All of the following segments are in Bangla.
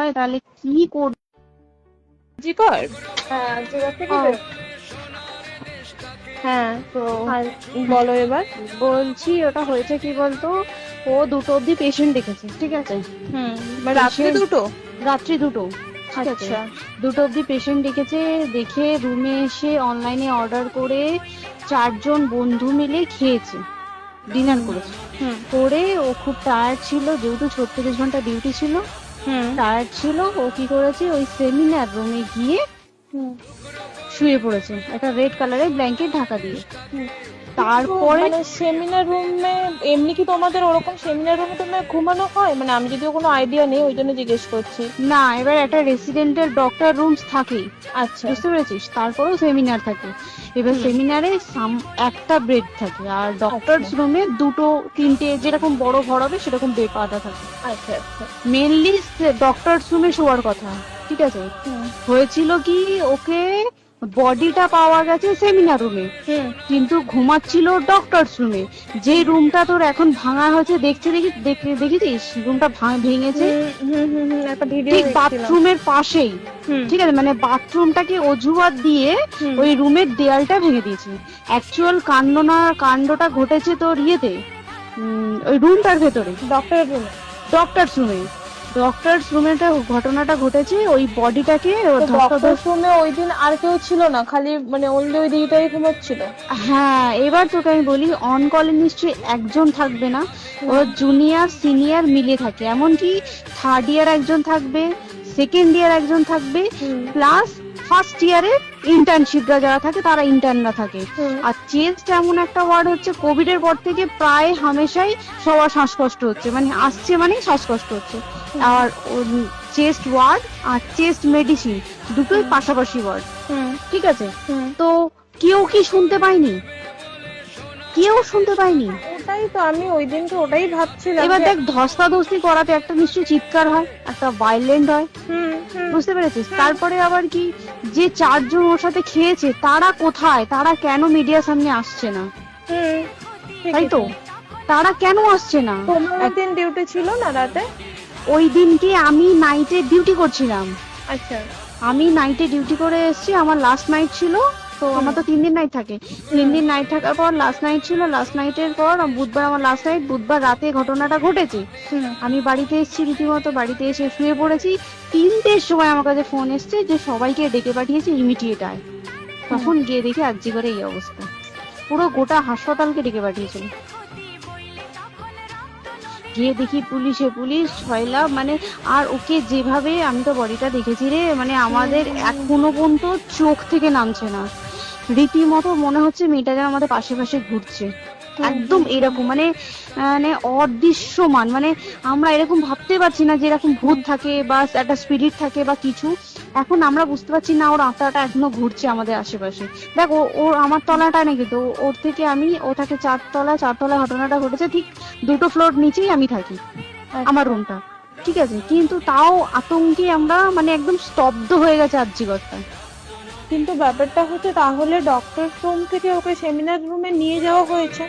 হয় তাহলে কি করবে। জিকর, হ্যাঁ জিকর থেকে হ্যাঁ তো বলো এবার। বলছি ওটা হয়েছে কি বলতো, ও 2টো অব্দি পেশেন্ট দেখেছে, ঠিক আছে। মানে রাত্রি দুটো? রাত্রি 2টো, ঠিক আছে। আচ্ছা। 2টো অব্দি পেশেন্ট দেখেছে, দেখে রুমে এসে অনলাইনে অর্ডার করে 4জন বন্ধু মিলে খেয়েছে, ডিনার করেছে। করে ও খুব টায়ার্ড ছিল, যেহেতু 36 ঘন্টা ডিউটি ছিল, টায়ার্ড ছিল। ও কি করেছে, ওই সেমিনার রুমে গিয়ে শুয়ে পড়েছে একটা রেড কালারের ব্ল্যাঙ্কেট ঢাকা দিয়ে। তারপরে মানে সেমিনার রুমে এমনি কি তোমাদের ওরকম সেমিনার রুমে তোমার ঘুমানো হয়? মানে আমি যদিও কোনো আইডিয়া নেই, ওই জন্য জিজ্ঞেস করছি। না, এবার একটা রেসিডেন্টের ডক্টর রুমস থাকে, আচ্ছা, বুঝতে পেরেছিস, তারপরেও সেমিনার থাকে। এবার সেমিনারে একটা বেড থাকে, আর ডক্টরস রুমে 2-3টে যেরকম বড় ঘর হবে সেরকম বেড পাতা থাকে। আচ্ছা আচ্ছা। মেনলি ডক্টরস রুমে শোয়ার কথা, ঠিক আছে। হয়েছিল কি, ওকে বডিটা পাওয়া গেছে সেমিনার রুমে, কিন্তু ঘুমাচ্ছিল ডক্টরস রুমে, যে রুমটা তোর এখন ভাঙা হয়েছে, দেখেছিস রুমটা ভেঙেছে, একটা ভিডিও ঠিক বাথরুমের পাশেই, ঠিক আছে। মানে বাথরুমটাকে অজুহাত দিয়ে ওই রুমের দেয়ালটা ভেঙে দিয়েছে। অ্যাকচুয়াল কাণ্ডটা ঘটেছে তোর ইয়েতে, ওই রুমটার ভেতরে, ডক্টরস রুমে ঘটনাটা ঘটেছে। ওই বডিটাকে ডক্টরস রুমে ওই দিন আর কেউ ছিল না, খালি মানে অনলি ওই দিদিটাই ঘুমাচ্ছিল? হ্যাঁ, এবার তোকে আমি বলি, অন কলে নিশ্চয়ই একজন থাকবে না, ওর জুনিয়র সিনিয়র মিলে থাকে। এমনকি থার্ড ইয়ার একজন থাকবে, সেকেন্ড ইয়ার একজন থাকবে, প্লাস ফার্স্ট ইয়ারে ইন্টার্নশিপরা যারা থাকে তারা ইন্টার্নরা থাকে। আর চেস্ট এমন একটা ওয়ার্ড হচ্ছে, কোভিড এর পর থেকে প্রায় হামেশাই সবার শ্বাসকষ্ট হচ্ছে, মানে আসছে মানে শ্বাসকষ্ট হচ্ছে। আর চেস্ট ওয়ার্ড আর চেস্ট মেডিসিন দুটোই পাশাপাশি ওয়ার্ড, ঠিক আছে। তো কেউ কি শুনতে পায়নি? কেউ শুনতে পায়নি। ওটাই তো আমি ওই দিনকে ওটাই ভাবছিলাম। এবার দেখ, ধস্তাধস্তি করাতে একটা নিশ্চয়ই চিৎকার হয়, একটা ভায়োলেন্ট হয়, বুঝতে পেরেছিস। তারপরে আবার কি, যে 4জন ওর সাথে খেয়েছে তারা কোথায়, তারা কেন মিডিয়ার সামনে আসছে না? তাই তো, তারা কেন আসছে না? তোমার দিন ডিউটি ছিল না রাতে? ওই দিনকে আমি নাইটে ডিউটি করছিলাম। আচ্ছা, আমি নাইটে ডিউটি করে এসেছি, আমার লাস্ট নাইট ছিল। তো আমার তো 3 দিন নাইট থাকে, 3 দিন নাইট থাকার পর লাস্ট নাইট ছিল, লাস্ট নাইটের পর বুধবার আমার লাস্ট নাইট। বুধবার রাতে ঘটনাটা ঘটেছে, আমি বাড়িতে এসেছি, রীতিমতো বাড়িতে এসে শুয়ে পড়েছি। 3টের সময় আমার কাছে ফোন এসছে যে সবাইকে ডেকে পাঠিয়েছে, ইমিডিয়েট আয়। তখন গিয়ে দেখি আরজি করে এই অবস্থা, পুরো গোটা হাসপাতালকে ডেকে পাঠিয়েছিল। গিয়ে দেখি পুলিশ ছয়লা, মানে আর ওকে যেভাবে, আমি তো বডিটা দেখেছি রে, মানে আমাদের এখনো পর্যন্ত চোখ থেকে নামছে না। রীতিমতো মনে হচ্ছে মেয়েটা যেন আমাদের পাশে পাশে ঘুরছে, একদম এরকম, মানে মানে অদৃশ্যমান। মানে আমরা এরকম ভাবতে পারছি না যে এরকম ভূত থাকে বা একটা স্পিরিট থাকে বা কিছু। এখন আমরা বুঝতে পারছি না, ওর আত্মাটা এখনো ঘুরছে আমাদের আশেপাশে। দেখ, ওর আমার তলাটা নাকি, তো ওর থেকে ও থাকে 4তলায় ঘটনাটা ঘটেছে, ঠিক 2টো ফ্লোর নিচেই আমি থাকি, আমার রুমটা, ঠিক আছে। কিন্তু তাও আতঙ্কে আমরা মানে একদম স্তব্ধ হয়ে গেছে আরজিকরটা। কিন্তু ব্যাপারটা হচ্ছে, তাহলে ডক্টর রুম থেকে ওকে সেমিনার রুমে নিয়ে যাওয়া হয়েছে?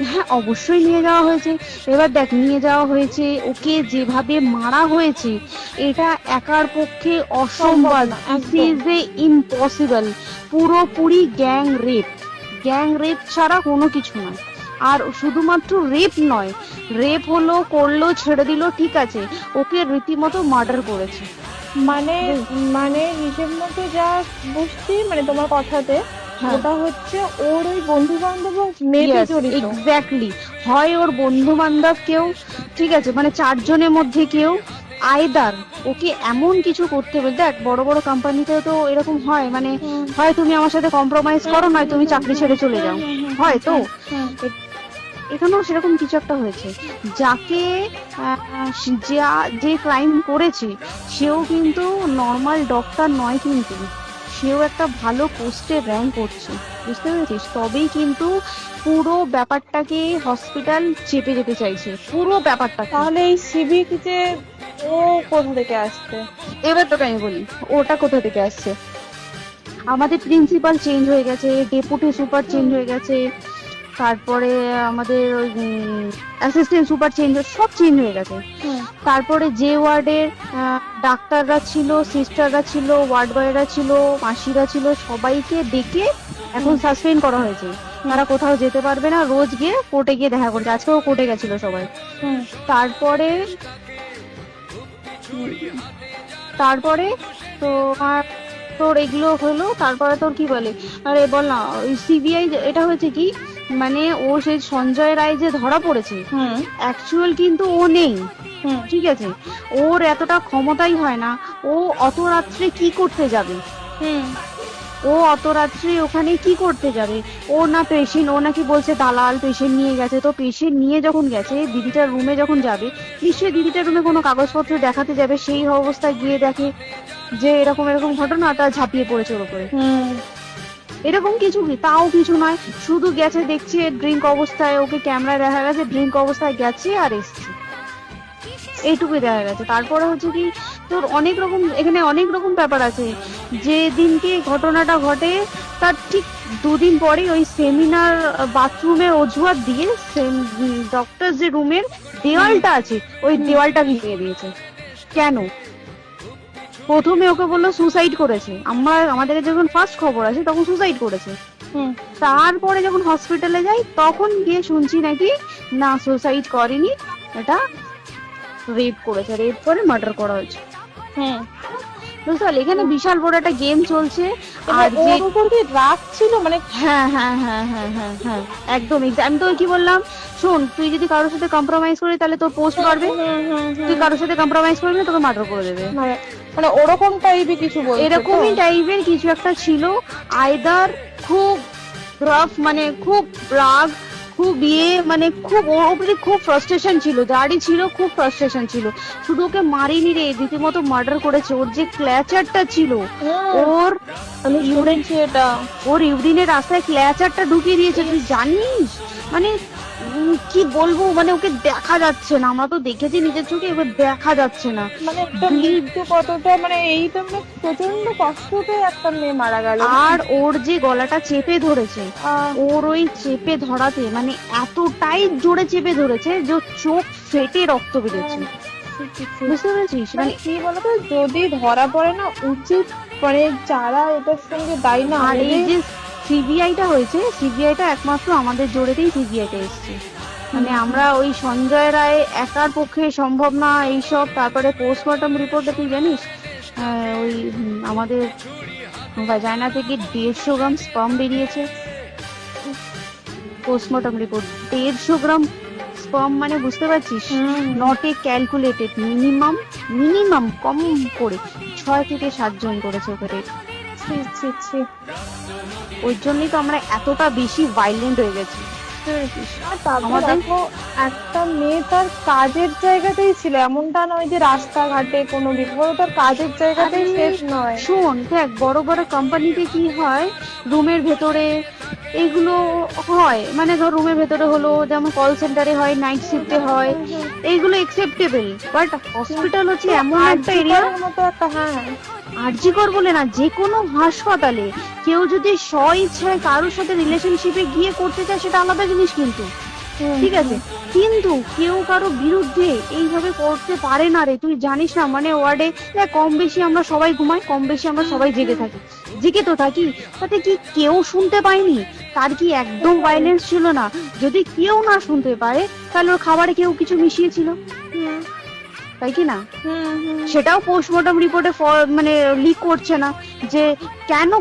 হ্যাঁ, অবশ্যই নিয়ে যাওয়া হয়েছে। এবার দেখ, নিয়ে যাওয়া হয়েছে, ওকে যেভাবে মারা হয়েছে এটা একার পক্ষে অসম্ভব, ইম্পসিবল। পুরোপুরি গ্যাং রেপ ছাড়া কোনো কিছু নয়। আর শুধুমাত্র রেপ নয়, রেপ করলো ছেড়ে দিল, ঠিক আছে, ওকে রীতিমতো মার্ডার করেছে। মানে মানে হিসেব মতো যা বুঝছি, মানে তোমার কথাতে ওটা হচ্ছে ওর ওই বন্ধু বান্ধব মেয়েটা জড়িত। এক্স্যাক্টলি, হয় ওর বন্ধু বান্ধব কেউ, ঠিক আছে, মানে 4জনের মধ্যে কেউ, আইদার ওকে এমন কিছু করতে বলতে। দেখ, বড় বড় কোম্পানিতে তো এরকম হয়, মানে হয় তুমি আমার সাথে কম্প্রোমাইজ করো, নয় তুমি চাকরি ছেড়ে চলে যাও, হয় তো। এখানেও সেরকম কিছু একটা হয়েছে। যাকে যে ক্রাইম করেছে সেও কিন্তু নর্মাল ডক্টর নয়, কিন্তু সেও একটা ভালো পোস্টে র্যাঙ্ক করছে, বুঝতে পেরেছিস। তবেই কিন্তু পুরো ব্যাপারটাকে হসপিটাল চেপে যেতে চাইছে, পুরো ব্যাপারটা। তাহলে এই সিভিক যে ও কোথা থেকে আসছে? এবার তোকে আমি বলি ওটা কোথা থেকে আসছে। আমাদের প্রিন্সিপাল চেঞ্জ হয়ে গেছে, ডেপুটি সুপার চেঞ্জ হয়ে গেছে, তারপরে আমাদের ওই অ্যাসিস্ট্যান্ট সুপার চেঞ্জ, সব চেঞ্জ হয়ে গেছে। তারপরে যে ওয়ার্ডের ডাক্তাররা ছিল, সিস্টাররা ছিল, ওয়ার্ড বয়রা ছিল, মাসিরা ছিল, সবাইকে ডেকে এখন সাসপেন্ড করা হয়েছে। তারা কোথাও যেতে পারবে না, রোজ গিয়ে কোর্টে গিয়ে দেখা করছে। আজকেও কোর্টে গেছিল সবাই। তারপরে তারপরে তো আর তোর এগুলো হলো। তারপরে তোর কি বলে, আরে বল না, ওই সিবিআই এটা হয়েছে কি, মানে ও সেই সঞ্জয় রায় যে ধরা পড়েছে, অ্যাকচুয়াল কিন্তু ও নেই, ঠিক আছে? ওর এতটা ক্ষমতাই হয় না। ও অত রাত্রে কি করতে যাবে? ও অত রাত্রে ওখানে কি করতে যাবে? ও না পেশেন্ট, ও নাকি বলছে দালাল পেশেন্ট নিয়ে গেছে। তো পেশেন্ট নিয়ে যখন গেছে, দিদিটার রুমে যখন যাবে, নিশ্চয়ই দিদিটার রুমে কোনো কাগজপত্র দেখাতে যাবে। সেই অবস্থায় গিয়ে দেখে যে এরকম এরকম ঘটনা, তা ঝাঁপিয়ে পড়েছে ওর উপরে। এরকম কিছু কি, তাও কিছু নয়, শুধু গেছে দেখছে ড্রিঙ্ক অবস্থায়, ওকে ক্যামেরায় দেখা গেছে ড্রিঙ্ক অবস্থায় গেছে আর এসছে, এইটুকুই দেখা গেছে। তারপরে হচ্ছে কি, তোর অনেক রকম, এখানে অনেক রকম ব্যাপার আছে। যে দিনকে ঘটনাটা ঘটে তার ঠিক দুদিন পরে ওই সেমিনার বাথরুমের অজুহাত দিয়ে ডক্টর যে রুমের দেওয়ালটা আছে, ওই দেওয়ালটা ভেঙে দিয়েছে। কেন? প্রথমে ওকে বললো সুসাইড করেছে, আমাদের যখন ফার্স্ট খবর আছে তখন সুসাইড করেছে। তারপরে যখন হসপিটালে যাই তখন গিয়ে শুনছি নাকি না, সুসাইড করেনি, এটা রেপ করেছে, রেপ করে মার্ডার করা হয়েছে। বুঝতে পারলি, এখানে বিশাল বড় একটা গেম চলছে। আর যে রাগ ছিল, মানে হ্যাঁ হ্যাঁ হ্যাঁ হ্যাঁ হ্যাঁ হ্যাঁ একদম। আমি তো কি বললাম, শোন, তুই যদি কারোর সাথে কম্প্রোমাইজ করিস তাহলে তোর পোস্ট করবে, তুই কারোর সাথে কম্প্রোমাইজ করবি না তোকে মার্ডার করে দেবে। মানে ওরকম টাইপের কিছু বলছে, এরকমই টাইপের কিছু একটা ছিল। আইদার খুব রাফ, মানে খুব রাগ, খুব মানে খুব ওর উপরে খুব ফ্রাস্ট্রেশন ছিল, যারই ছিল খুব ফ্রাস্ট্রেশন ছিল। শুধু ওকে মারিনি রে, রীতিমতো মার্ডার করেছে। ওর যে ক্ল্যাচারটা ছিল, ওর ওর ইউরিনের রাস্তায় ক্ল্যাচারটা ঢুকিয়ে দিয়েছে, তুই জানিস? মানে কি বলবো, মানে ওকে দেখা যাচ্ছে না, আমরা তো দেখেছি নিজের চোখে, এবার দেখা যাচ্ছে না। মানে একটা মৃত্যু কতটা, মানে এই তো মানে প্রচন্ড কষ্টতে একটা মেয়ে মারা গেল। আর ওর যে গলাটা চেপে ধরেছে, ওর ওই চেপে ধরাতে মানে এতটাই জোরে চেপে ধরেছে যে চোখ ফেটে রক্ত বেরোচ্ছে। বুঝতে পেরেছিস? মানে কি বলতো, যদি ধরা পড়ে না, উচিত মানে যারা এটার সঙ্গে দায়ী না। আর এই যে সিবিআইটা হয়েছে, সিবিআইটা একমাত্র আমাদের জোরেতেই সিবিআইটা এসছে। মানে আমরা ওই সঞ্জয় রায় একার পক্ষে সম্ভব না এইসব। তারপরে পোস্টমর্টম রিপোর্টে তুই জানিস, ওই আমাদের ভাজাইনা থেকে 150 গ্রাম স্পার্ম বেরিয়েছে। পোস্টমর্টম রিপোর্ট 150 গ্রাম স্পার্ম, মানে বুঝতে পারছিস? নট এ ক্যালকুলেটেড, মিনিমাম কম করে 6 থেকে 7 জন করেছে ওকে রেপ। ওই জন্যই তো আমরা এতটা বেশি ভাইলেন্ট হয়ে গেছি। একটা মেয়ে তার কাজের জায়গাতেই ছিল, এমনটা নয় যে রাস্তাঘাটে কোনো বিপদ, তার কাজের জায়গাতেই শেষ নয়। শোন দেখ, বড় বড় কোম্পানিতে কি হয়, রুমের ভেতরে এগুলো হয়, মানে ধর রুমের ভেতরে হলো, যেমন কল সেন্টারে হয়, নাইট শিফটে হয়, এইগুলো একসেপ্টেবল। বাট হসপিটাল হচ্ছে এমন একটা এরিয়ার মতো একটা, হ্যাঁ আরজিকর বলে না, যে কোনো হাসপাতালে কেউ যদি স্ব-ইচ্ছায় কারোর সাথে রিলেশনশিপে গিয়ে করতে চায় সেটা আলাদা জিনিস, কিন্তু ঠিক আছে, কিন্তু কেউ কারো বিরুদ্ধে এইভাবে করতে পারে না রে। তুই জানিস না, মানে ওয়ার্ডে কম বেশি আমরা সবাই ঘুমাই, কম বেশি আমরা সবাই জেগে থাকি, জেগে তো থাকি, তাতে কি কেউ শুনতে পায়নি? তার কি একদম ভাইলেন্স ছিল না? যদি কেউ না শুনতে পারে তাহলে ওর খাবারে কেউ কিছু মিশিয়েছিল, তাই কি না? সেটাও পোস্টমর্টম রিপোর্টে মানে লিক করছে না যে কেন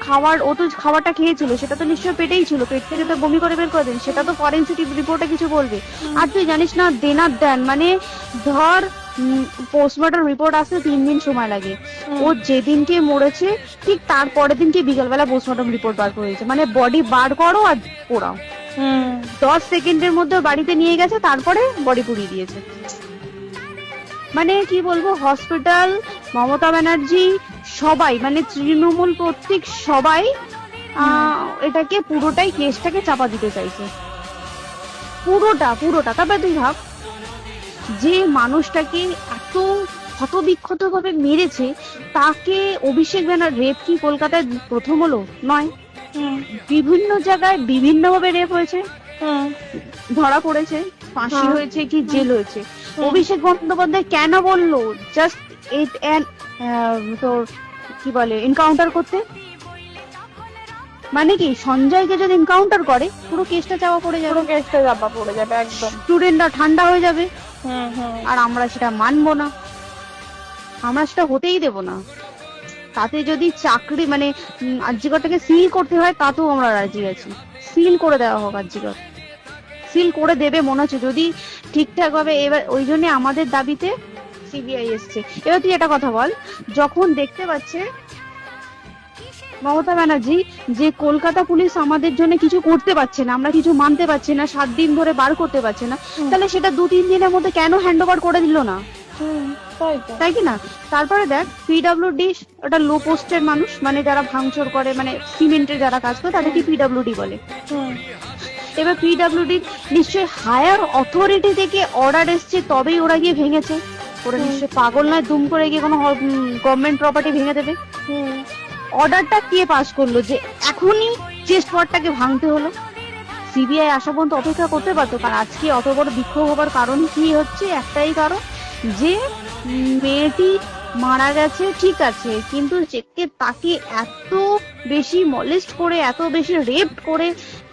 খাবার ও তো খাবারটা খেয়েছিল, সেটা তো নিশ্চয়ই পেটেই ছিল, পেট থেকে তো বমি করে বের করে দেন, সেটা তো ফরেনসিক রিপোর্টে কিছু বলবে। আর তুই জানিস না, দেনার দেন, মানে ধর পোস্টমর্টম রিপোর্ট আসতে 3 দিন সময় লাগে। ও যেদিনকে মরেছে ঠিক তার পরের দিনকে বিকালবেলা পোস্টমর্টম রিপোর্ট বার করেছে, মানে বডি বার করো আর পোড়াও। 10 সেকেন্ডের মধ্যে বাড়িতে নিয়ে গেছে, তারপরে বডি পুড়িয়ে দিয়েছে। মানে কি বলবো, হসপিটাল, মমতা ব্যানার্জি, সবাই, মানে তৃণমূল প্রত্যেক সবাই এটাকে পুরোটাই কেসটাকে চাপা দিতে চাইছে, পুরোটা। তারপরে তুই ভাব, যে মানুষটাকে এত ক্ষতবিক্ষত ভাবে মেরেছে, তাকে অভিষেক ব্যানার রেপ কি কলকাতায় প্রথম হলো? নয়, বিভিন্ন জায়গায় বিভিন্ন ভাবে রেপ হয়েছে। হুম ধরা পড়েছে, ফাঁসি হ্যাঁ। হয়েছে কি জেল হয়েছে, হুম। অভিষেক বন্দ্যোপাধ্যায় কেন বললো জাস্ট ইট অ্যান তোর কি বলে এনকাউন্টার করতে? মানে কি সঞ্জয়কে যদি এনকাউন্টার করে পুরো কেসটা চাপা পড়ে যাবে, পুরো কেসটা চাপা পড়ে যাবে একদম। স্টুডেন্টরা ঠান্ডা হয়ে যাবে, হুম। আর আমরা সেটা মানবো না, আমরা সেটা হতেই দেব না। তাতে যদি চাকরি মানে আরজিকরটাকে সিল করতে হয় তাতেও আমরা রাজি আছি, সিল করে দেওয়া হোক আরজিকর, সিল করে দেবে মনে হচ্ছে যদি ঠিকঠাক ভাবে। এবার ওই জন্য আমাদের দাবিতে সিবিআই এসছে। এবার তুই একটা কথা বল, যখন দেখতে পাচ্ছে মমতা ব্যানার্জি যে কলকাতা পুলিশ আমাদের জন্য কিছু করতে পারছে না, আমরা কিছু মানতে পারছি না, 7 দিন ধরে বার করতে পারছে না, তাহলে সেটা 2-3 দিনের মধ্যে কেন হ্যান্ড ওভার করে দিল না? তাই তো। তাই কি না? তারপরে দেখ পিডব্লিউডি ওটা লো পোস্টের মানুষ, মানে যারা ভাঙচুর করে, মানে সিমেন্টের যারা কাজ করে তাদেরকে পিডব্লিউডি বলে। হুম। এবার পিডব্লিউডি নিশ্চয়ই হায়ার অথরিটি থেকে অর্ডার এসছে তবেই ওরা গিয়ে ভেঙেছে, ওরা নিশ্চয়ই পাগল নয় দুম করে গিয়ে কোনো গভর্নমেন্ট প্রপার্টি ভেঙে দেবে। হুম। অর্ডারটা কে পাস করলো যে এখনই চেস্ট ওয়ার্ডটাকে ভাঙতে হলো? সিবিআই আসা পর্যন্ত অপেক্ষা করতে পারতো। কারণ আজকে অত বড় বিক্ষোভ হবার কারণ কি হচ্ছে? একটাই কারণ, যে মেয়েটি মারা গেছে ঠিক আছে, কিন্তু তাকে এত বেশি মলেস্ট করে, এত বেশি রেপ করে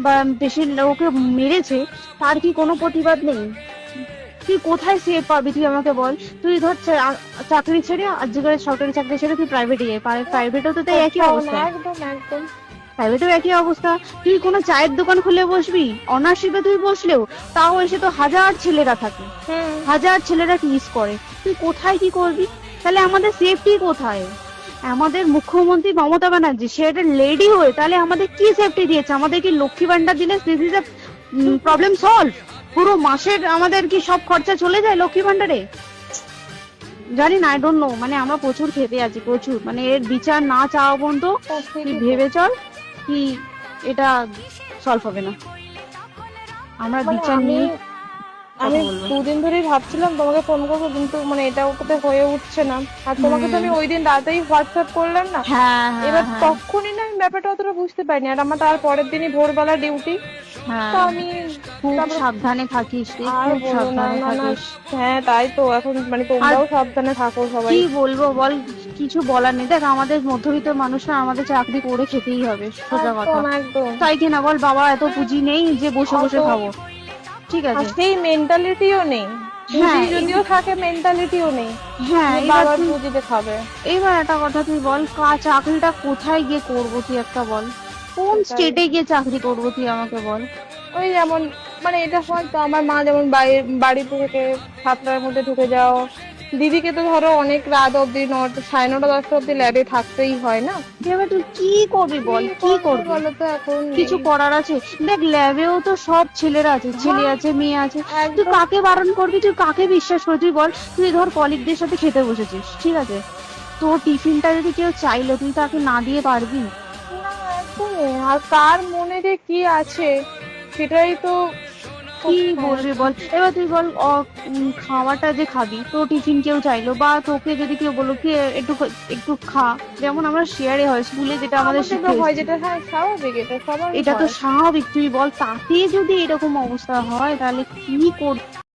বা বেশি ওকে মেরেছে, তার কি কোনো প্রতিবাদ নেই? তুই কোথায় সেভ পাবি তুই আমাকে বল? তুই ধর চাকরি ছেড়ে আজকের সরকারি চাকরি ছেড়ে তুই প্রাইভেটে যাই, প্রাইভেটেও তো তাই একই অবস্থা, একদম একদম। প্রাইভেটেও একই অবস্থা। তুই কোনো চায়ের দোকান খুলে বসবি, অনার্সশিপে তুই বসলেও তাও এসে তো হাজার ছেলেরা থাকে, হাজার ছেলেরা কিস করে, তুই কোথায় কি করবি? তাহলে আমাদের সেফটি কোথায়? আমাদের মুখ্যমন্ত্রী মমতা ব্যানার্জি সে একটা লেডি হয়ে তাহলে আমাদের কি সেফটি দিয়েছে? আমাদের কি লক্ষ্মী ভান্ডার দিলে this is a problem solve? পুরো মাসের আমাদের কি সব খরচা চলে যায় লক্ষ্মী ভান্ডারে? জানি না, আই ডোন্ট নো। মানে আমরা প্রচুর খেপে আছি, প্রচুর। মানে এর বিচার না চাওয়া পর্যন্ত তুই ভেবে চল কি এটা সলভ হবে না। আমরা মানে বিচার নিয়ে আমি 2 দিন ধরেই ভাবছিলাম তোমাকে ফোন করবো, কিন্তু মানে এটা ওটাতে হয়ে উঠছে না। আর তোমাকে তো আমি ওই দিন রাতেই হোয়াটসঅ্যাপ করলাম না, হ্যাঁ এবার তখনই না আমি ব্যাপারটা অতটা বুঝতে পারিনি। আর আমার তার পরের দিনই ভোরবেলা ডিউটি, তো আমি খুব সাবধানে থাকিস রে, আর খুব বলো না। সাবধানে থাকিস। হ্যাঁ তাই তো, এখন মানে তোমরাও সাবধানে থাকো সবাই। কি বলবো বল, কিছু বলার নেই। দেখ আমাদের মধ্যবিত্ত মানুষরা আমাদের চাকরি করে খেতেই হবে, সোজা কথা। একদম। তাই কিনা বল? বাবা এত পুঁজি নেই যে বসে বসে খাবো, ঠিক আর আছে? সেই মেন্টালিটিও নেই, পুঁজি যদিও থাকে মেন্টালিটিও নেই। হ্যাঁ, বাবার পুঁজিতে খাবে। এবার একটা কথা তুই বল, চাকরিটা কোথায় গিয়ে করবো তুই একটা বল? কোন স্টেটে গিয়ে চাকরি করবো তুই আমাকে বল? ওই যেমন মানে এটা হয়তো আমার মা যেমন বাড়ি থেকে 7টার মধ্যে ঢুকে যাও, দিদিকে তো ধরো অনেক রাত অব্দি 9:30-10টা অব্দি ল্যাবে থাকতেই হয় না। এবার তুই কি করবি বল, কি করবি? বলো তো, এখন কিছু করার আছে? দেখ ল্যাবেও তো সব ছেলেরা আছে, ছেলে আছে, মেয়ে আছে। তুই কাকে বারণ করবি? তুই কাকে বিশ্বাস করবি? তুই বল, তুই ধর কলিগদের সাথে খেতে বসেছিস, ঠিক আছে, তোর টিফিনটা যদি কেউ চাইলো তুই তাকে না দিয়ে পারবি? না, একদমই। আর কার মনে যে কি আছে সেটাই তো কি বলবি বল? এবার তুই বল, খাওয়াটা যে খাবি, তোর টিফিন কেউ চাইলো বা তোকে যদি কেউ বললো কি একটু একটু খা, যেমন আমরা শেয়ারে হয় স্কুলে যেটা আমাদের হয়, যেটা হ্যাঁ স্বাভাবিক, এটা সবার এটা তো স্বাভাবিক। তুই বল তাতে যদি এরকম অবস্থা হয় তাহলে কি করতে